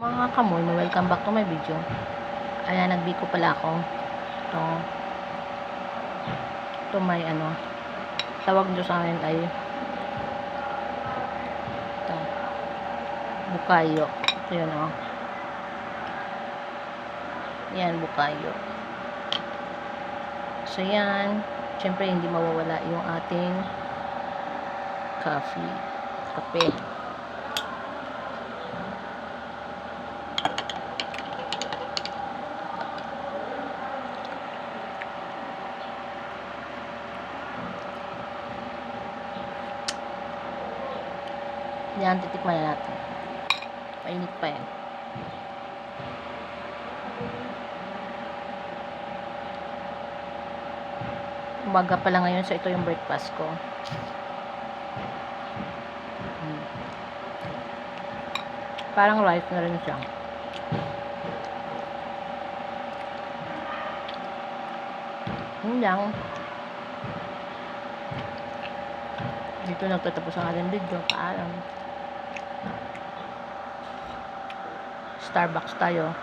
Mga kamoy, welcome back to my video. Ayan, nagbiko pala ako. Ito may tawag nyo sa amin ay ito, bukayo. Ayan o. Yan, bukayo. So yan, syempre hindi mawawala yung ating kape. Yan, titikman na natin. Mainit pa yan. Umaga pa lang ngayon, so ito yung breakfast ko. Parang rice na rin siya. Yun lang. Dito nagtatapos ang ating video. Paalam. Starbucks tayo.